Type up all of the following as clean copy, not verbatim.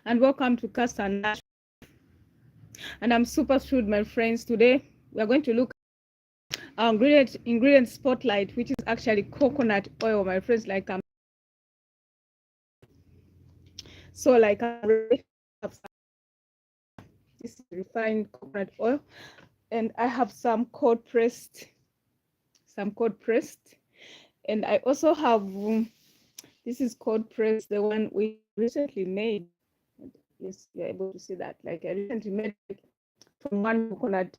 And welcome to Cassia Naturals. And I'm super thrilled, my friends. Today we are going to look at our ingredient spotlight, which is actually coconut oil, my friends. I'm ready. This is refined coconut oil, and I have some cold pressed, and I also have this is cold pressed, the one we recently made. Yes, you're able to see that. Like I recently made it from one coconut,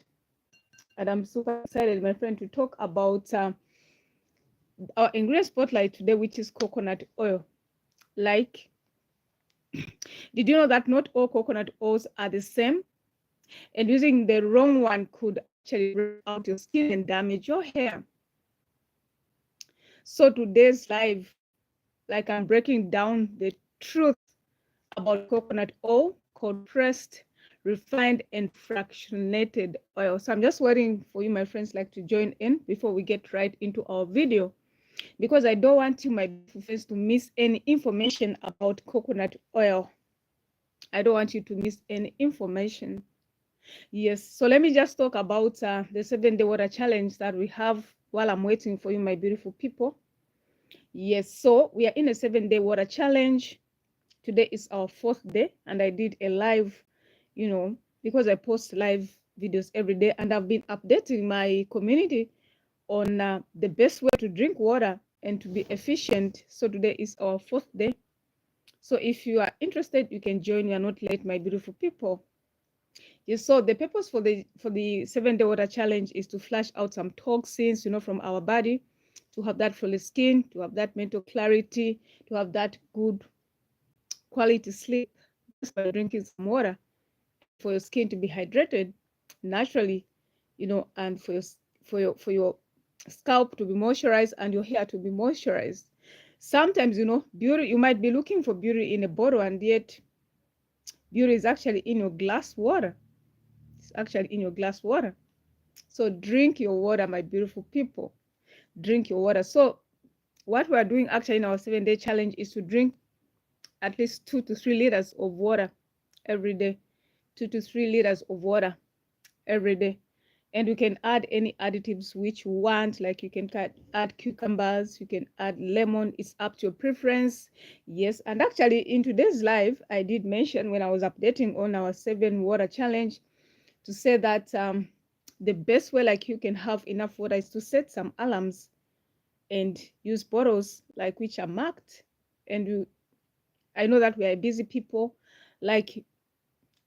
and I'm super excited, my friend, to talk about our ingredient spotlight today, which is coconut oil. Like, did you know that not all coconut oils are the same? And using the wrong one could actually break out your skin and damage your hair. So today's live, like I'm breaking down the truth about coconut oil, cold pressed, refined, and fractionated oil. So I'm just waiting for you, my friends, like to join in before we get right into our video, because I don't want you, my friends, to miss any information about coconut oil. I don't want you to miss any information. Yes, so let me just talk about the 7-day water challenge that we have while I'm waiting for you, my beautiful people. Yes, so we are in a 7-day water challenge. Today is our 4th day, and I did a live, because I post live videos every day, and I've been updating my community on the best way to drink water and to be efficient. So today is our 4th day. So if you are interested, you can join. You are not late, my beautiful people. Yes, so the purpose for the 7-day water challenge is to flush out some toxins, from our body, to have that flawless skin, to have that mental clarity, to have that good quality sleep just by drinking some water, for your skin to be hydrated naturally, and for your scalp to be moisturized and your hair to be moisturized. Sometimes, beauty, you might be looking for beauty in a bottle, and yet beauty is actually in your glass water. It's actually in your glass water. So drink your water, my beautiful people. Drink your water. So what we are doing actually in our 7-day challenge is to drink at least 2 to 3 liters of water every day. 2 to 3 liters of water every day. And you can add any additives which you want, like you can add cucumbers, you can add lemon. It's up to your preference. Yes, and actually in today's live I did mention, when I was updating on our 7 water challenge, to say that the best way like you can have enough water is to set some alarms and use bottles like which are marked. And I know that we are busy people, like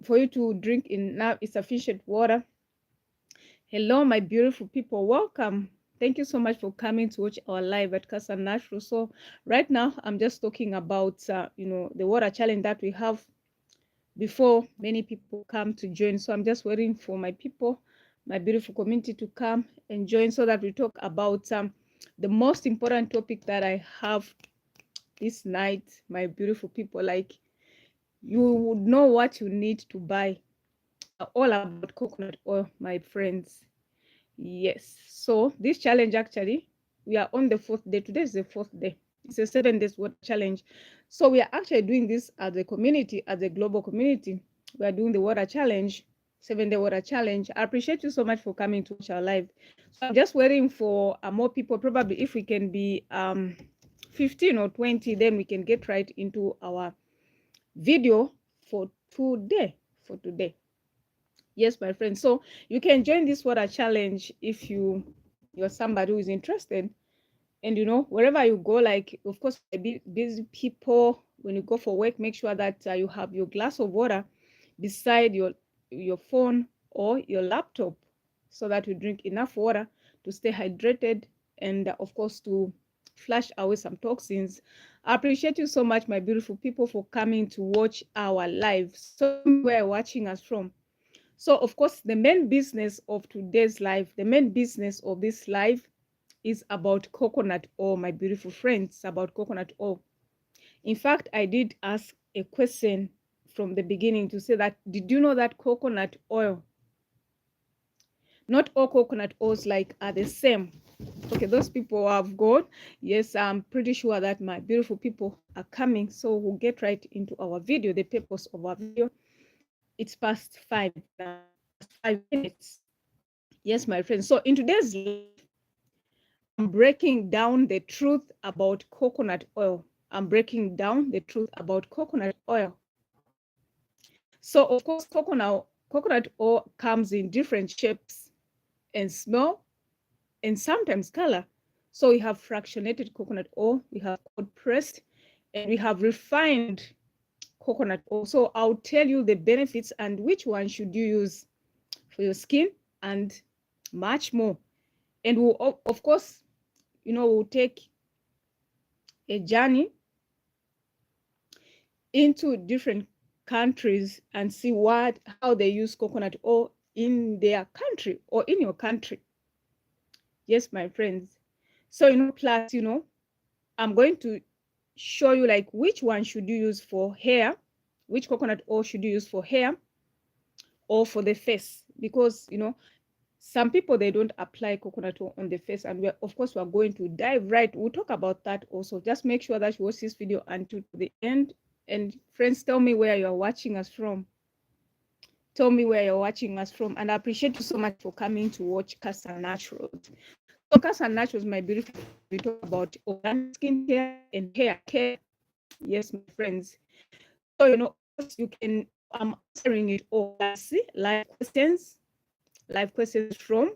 for you to drink enough sufficient water. Hello, my beautiful people. Welcome. Thank you so much for coming to watch our live at Cassia Naturals. So right now, I'm just talking about, the water challenge that we have before many people come to join. So I'm just waiting for my people, my beautiful community, to come and join so that we talk about the most important topic that I have this night, my beautiful people. Like, you would know what you need to buy, all about coconut oil, my friends. Yes. So this challenge, actually, we are on the 4th day. Today is the 4th day. It's a 7 days water challenge. So we are actually doing this as a community, as a global community. We are doing the water challenge, 7-day water challenge. I appreciate you so much for coming to watch our live. So I'm just waiting for more people. Probably if we can be 15 or 20, then we can get right into our video for today. Yes, my friend. So you can join this water challenge if you're somebody who is interested. And wherever you go, like, of course, busy people, when you go for work, make sure that you have your glass of water beside your phone or your laptop, so that you drink enough water to stay hydrated, and of course to flush away some toxins. I appreciate you so much, my beautiful people, for coming to watch our live. So where you're watching us from. So, of course, the main business of today's live, the main business of this live is about coconut oil, my beautiful friends, about coconut oil. In fact, I did ask a question from the beginning to say that, did you know that coconut oil, not all coconut oils like are the same? Okay, those people have gone. Yes, I'm pretty sure that my beautiful people are coming. So we'll get right into our video, the purpose of our video. It's past 5 now, past 5 minutes. Yes, my friends. So in today's live, I'm breaking down the truth about coconut oil. I'm breaking down the truth about coconut oil. So of course, coconut oil comes in different shapes and smell and sometimes color. So we have fractionated coconut oil, we have cold pressed, and we have refined coconut oil. So I'll tell you the benefits and which one should you use for your skin and much more. And we'll, of course, we'll take a journey into different countries and see how they use coconut oil in their country or in your country. Yes, my friends. So, plus, I'm going to show you like which one should you use for hair, which coconut oil should you use for hair or for the face, because some people they don't apply coconut oil on the face, and of course we're going to dive right. We'll talk about that also. Just make sure that you watch this video until the end. And friends, tell me where you're watching us from. Tell me where you're watching us from, and I appreciate you so much for coming to watch Cassia Naturals. So Cassia Naturals, my beautiful, we talk about organic skincare and hair care. Yes, my friends. So you can, I'm answering it all. See live questions from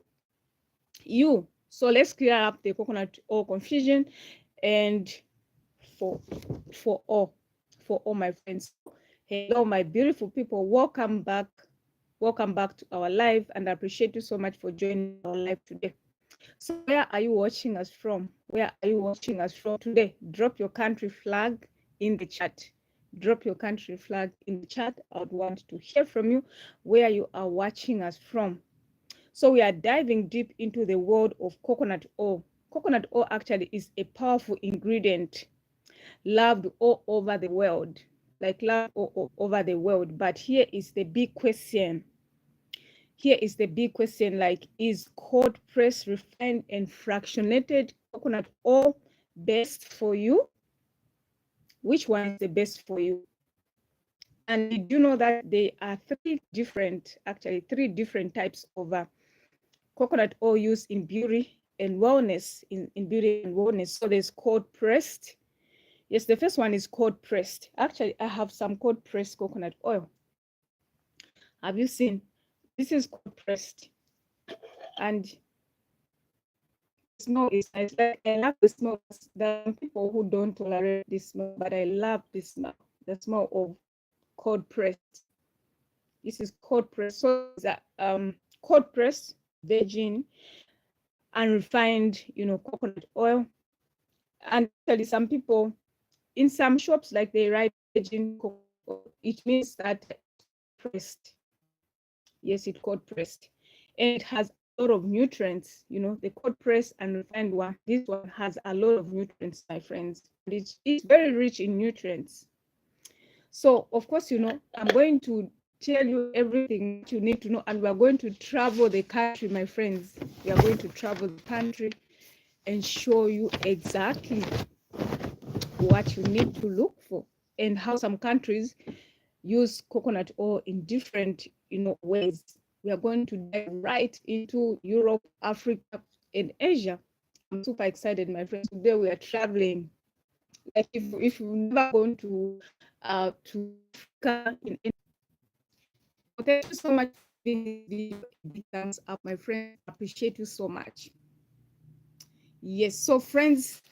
you. So let's clear up the coconut oil confusion, and for all my friends. Hello, my beautiful people. Welcome back. Welcome back to our live, and I appreciate you so much for joining our live today. So where are you watching us from? Where are you watching us from today? Drop your country flag in the chat. Drop your country flag in the chat. I would want to hear from you where you are watching us from. So we are diving deep into the world of coconut oil. Coconut oil actually is a powerful ingredient loved all over the world, like loved all over the world. But here is the big question. Like, is cold pressed, refined, and fractionated coconut oil best for you? Which one is the best for you? And did you know that there are three different types of coconut oil used in beauty and wellness, in beauty and wellness? So there's cold pressed. Yes, the first one is cold pressed. Actually, I have some cold pressed coconut oil. Have you seen? This is cold pressed. And smell is nice. Like, I love the smell. There are people who don't tolerate this smell, but I love this smell. The smell of cold pressed. This is cold pressed. So it's cold pressed, virgin, unrefined, coconut oil. And actually, some people in some shops, like they write virgin coconut oil, it means that it's pressed. Yes, it's cold pressed, and it has a lot of nutrients. The cold pressed and refined one. This one has a lot of nutrients, my friends. It's very rich in nutrients. So of course, I'm going to tell you everything you need to know, and we're going to travel the country, my friends. We are going to travel the country and show you exactly what you need to look for, and how some countries use coconut oil in different ways. We are going to dive right into Europe, Africa, and Asia. I'm super excited, my friends. Today we are traveling. Like, if you've never gone to Africa, thank you so much for giving this video a big thumbs up, my friends. I appreciate you so much. Yes, so friends,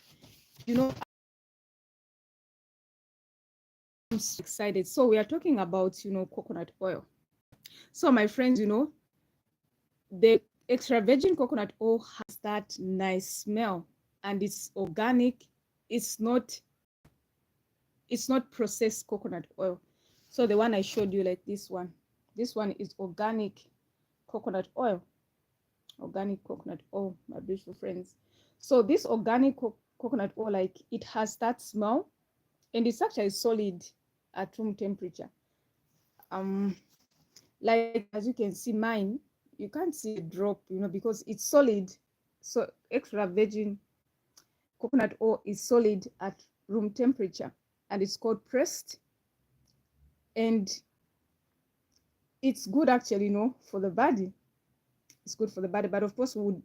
I'm so excited. So we are talking about coconut oil. So my friends, the extra virgin coconut oil has that nice smell, and it's organic. It's not processed coconut oil. So the one I showed you, like this one is organic coconut oil. Organic coconut oil, my beautiful friends. So this organic coconut oil, like, it has that smell, and it's actually solid at room temperature. Like, as you can see, mine, you can't see a drop, because it's solid. So extra virgin coconut oil is solid at room temperature, and it's cold pressed, and it's good actually, for the body. It's good for the body, but of course we'll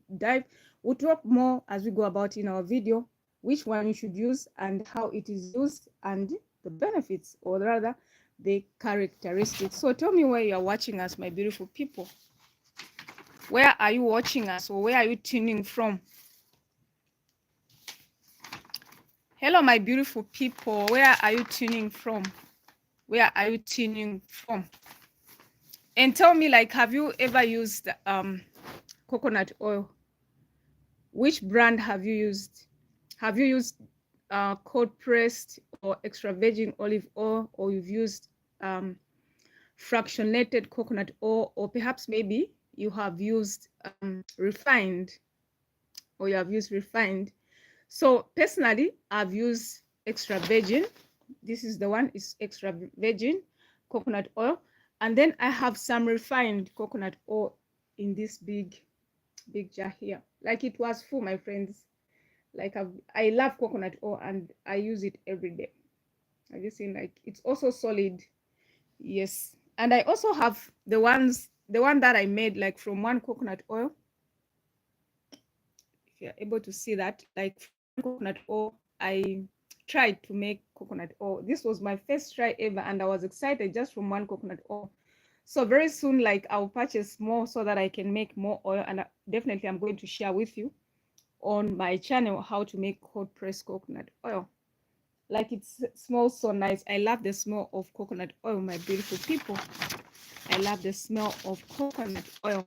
talk more as we go about in our video, which one you should use and how it is used and the benefits, or rather the characteristics. So tell me where you are watching us, my beautiful people. Where are you watching us, or where are you tuning from? Hello, my beautiful people. Where are you tuning from? Where are you tuning from? And tell me, like, have you ever used coconut oil? Which brand have you used? Have you used cold pressed or extra virgin olive oil, or you've used fractionated coconut oil, or perhaps maybe you have used refined, or you have used refined? So personally, I've used extra virgin. This is the one, is extra virgin coconut oil. And then I have some refined coconut oil in this big jar here. Like, it was full, my friends. Like, I love coconut oil and I use it every day. Have you seen? Like, it's also solid. Yes. And I also have the one that I made, like, from one coconut oil. If you're able to see that, like, coconut oil, I tried to make coconut oil. This was my first try ever, and I was excited just from one coconut oil. So very soon, like, I'll purchase more so that I can make more oil, and definitely I'm going to share with you on my channel how to make cold pressed coconut oil. Like, it smells so nice. I love the smell of coconut oil, my beautiful people. I love the smell of coconut oil.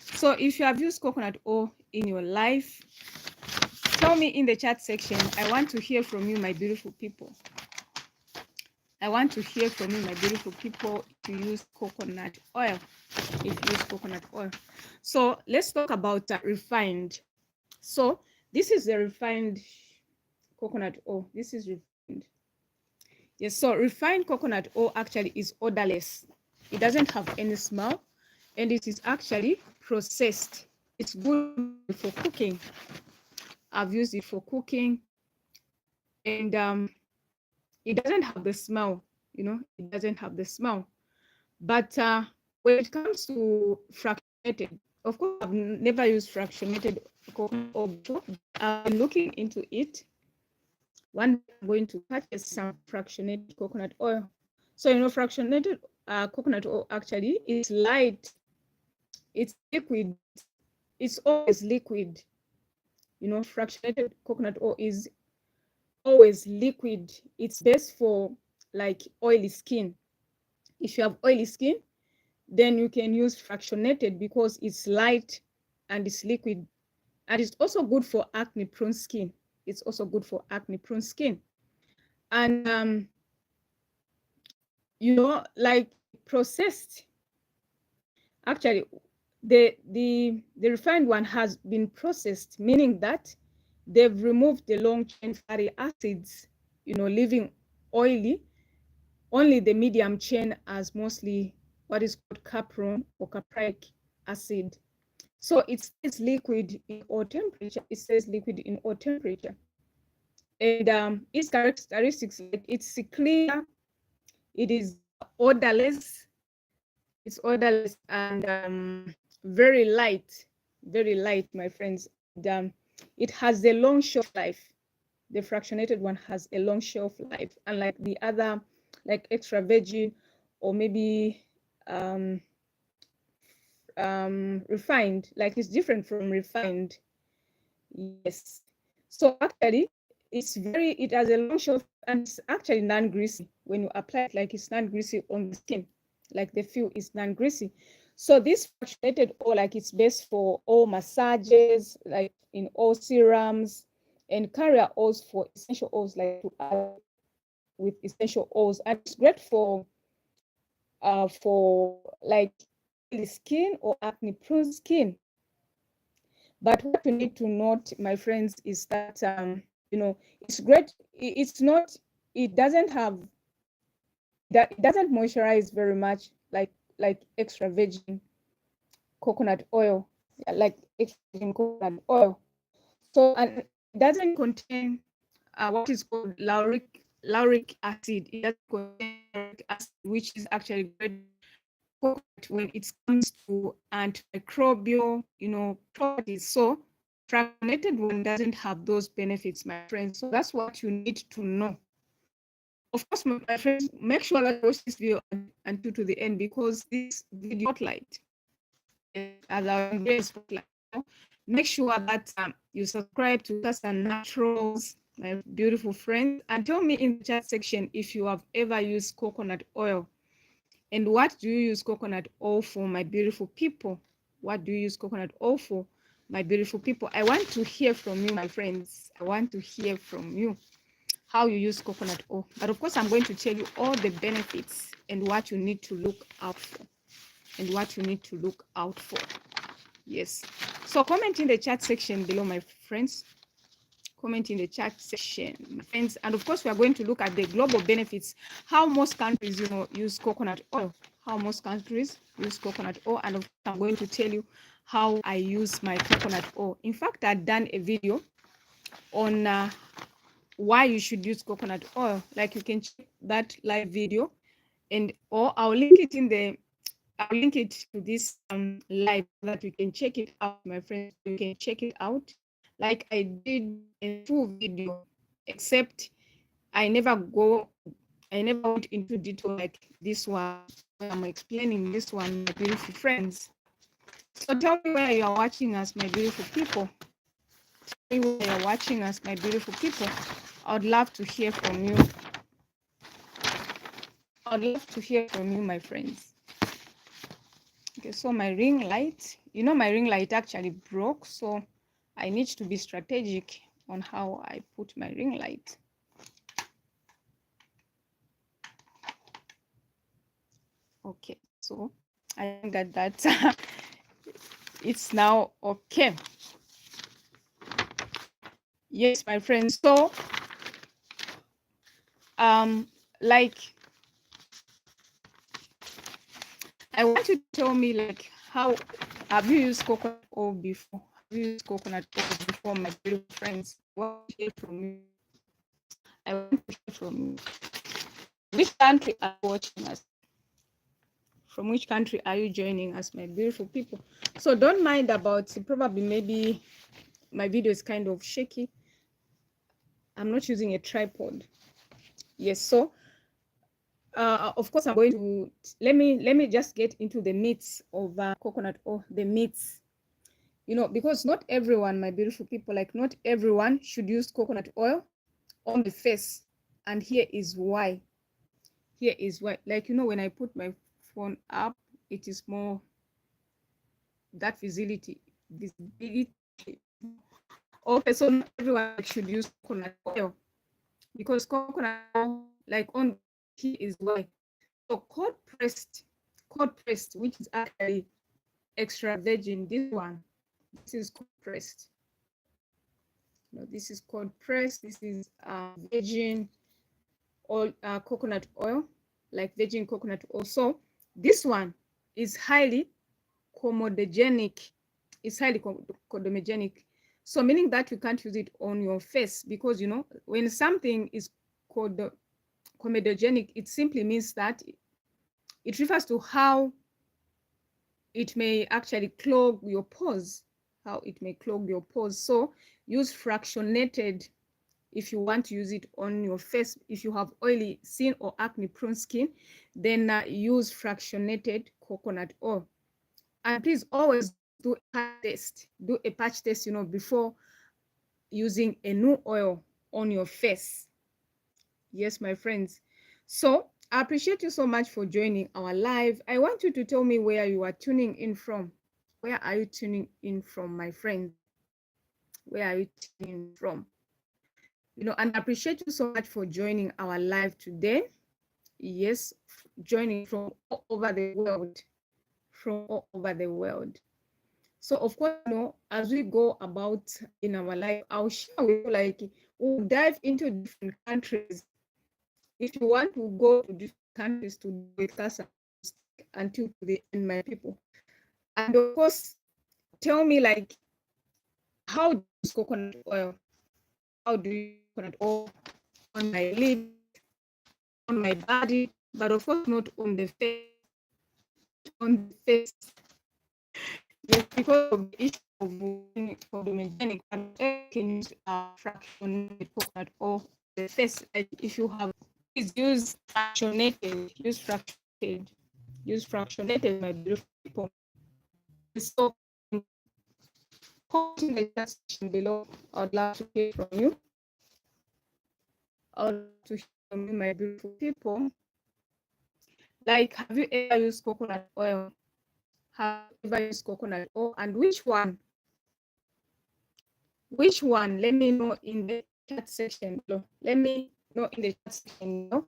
So if you have used coconut oil in your life, tell me in the chat section. I want to hear from you, my beautiful people. I want to hear from you, my beautiful people, if you use coconut oil. If you use coconut oil. So let's talk about refined. So this is the refined coconut oil. This is refined. Yes, so refined coconut oil actually is odorless. It doesn't have any smell, and it is actually processed. It's good for cooking. I've used it for cooking, and it doesn't have the smell. It doesn't have the smell. But when it comes to fractionated, of course, I've never used fractionated coconut oil before. I'm looking into it. One day I'm going to purchase some fractionated coconut oil. So, fractionated coconut oil actually is light. It's liquid. It's always liquid. Fractionated coconut oil is always liquid. It's best for, like, oily skin. If you have oily skin, then you can use fractionated because it's light and it's liquid. And it's also good for acne prone skin. It's also good for acne prone skin. And like, processed, actually the refined one has been processed, meaning that they've removed the long chain fatty acids, leaving only the medium chain as mostly what is called capron or capric acid. So it stays liquid in all temperature. It stays liquid in all temperature. And its characteristics, like, it's clear, it is odorless, it's odorless, and very light, my friends. And it has a long shelf life. The fractionated one has a long shelf life, unlike the other, like extra virgin or maybe refined. Like, it's different from refined. Yes. So actually, it has a long shelf, and it's actually non-greasy when you apply it. Like, it's non-greasy on the skin. Like, the feel is non-greasy. So this fractionated oil, like, it's best for all massages, like in all serums, and carrier oils for essential oils, like to add with essential oils. And it's great for like oily skin or acne prone skin. But what you need to note, my friends, is that it's great. It's not. It doesn't have that. It doesn't moisturize very much, like extra virgin coconut oil. yeah, like extra virgin coconut oil. So, and it doesn't contain what is called lauric acid. It doesn't contain lauric acid, which is actually great coconut when it comes to antimicrobial, properties. So fractionated one doesn't have those benefits, my friends. So that's what you need to know. Of course, my friends, make sure that you watch this video until to the end, because this video spotlight, as our video spotlight, make sure that you subscribe to Cassia Naturals, my beautiful friends, and tell me in the chat section if you have ever used coconut oil. And what do you use coconut oil for, my beautiful people? What do you use coconut oil for, my beautiful people? I want to hear from you, my friends. I want to hear from you how you use coconut oil. But of course, I'm going to tell you all the benefits and what you need to look out for. And what you need to look out for. Yes. So comment in the chat section below, my friends. Comment in the chat section, my friends. And of course, we are going to look at the global benefits, how most countries, use coconut oil, how most countries use coconut oil. And of course, I'm going to tell you how I use my coconut oil. In fact, I've done a video on why you should use coconut oil. Like, you can check that live video, and or I'll link it to this live so that you can check it out, my friends. You can check it out like I did a full video, except I never went into detail like this one. I'm explaining this one, my beautiful friends. So tell me where you are watching us, my beautiful people. Tell me where you are watching us, my beautiful people. I would love to hear from you. I'd love to hear from you, my friends. Okay, so my ring light, my ring light actually broke, so I need to be strategic on how I put my ring light. Okay, so I think that it's now okay. Yes, my friends. So like, I want you to tell me, like, how have you used coconut oil before? Have you used coconut oil before, my beautiful friends? I want to hear from you. I want to hear from you. Which country are you watching us? From which country are you joining us, my beautiful people? So don't mind about, probably maybe my video is kind of shaky. I'm not using a tripod. Yes, so of course I'm going to let me just get into the myths of coconut oil, the myths. Because not everyone, my beautiful people, like, not everyone should use coconut oil on the face. And here is why. Like, when I put my phone up, it is more that visibility. Okay, so not everyone should use coconut oil, because coconut oil, like, on here is why. So cold pressed, which is actually extra virgin. This is cold pressed. This is cold pressed. This is virgin oil, coconut oil, like virgin coconut oil. So this one is highly comedogenic. It's highly comedogenic. So meaning that you can't use it on your face, because when something is called comedogenic, it simply means that it refers to how it may actually clog your pores. How it may clog your pores. So use fractionated if you want to use it on your face. If you have oily skin or acne prone skin, then use fractionated coconut oil. And please always do a patch test. Do a patch test, before using a new oil on your face. Yes, my friends. So I appreciate you so much for joining our live. I want you to tell me where you are tuning in from. Where are you tuning in from, my friends? Where are you tuning in from? And I appreciate you so much for joining our live today. Yes, joining from all over the world. From all over the world. So of course, as we go about in our life, I'll share with you, like, we'll dive into different countries. If you want to go to different countries to do with Cassia, until the end, my people. And of course, tell me like how do you use coconut oil? How do you use coconut oil on my lips, on my body, but of course not on the face. On the face. Yes, because of the issue of the hygienic, and you can use fractionated coconut oil the face. Like if you have, please use fractionated. Use fractionated, my beautiful people. So comment in the chat section below. I'd love to hear from you. I'd love to hear from you, my beautiful people. Like, have you ever used coconut oil? Have you ever used coconut oil? And which one? Which one? Let me know in the chat section below. Let me know in the chat section below.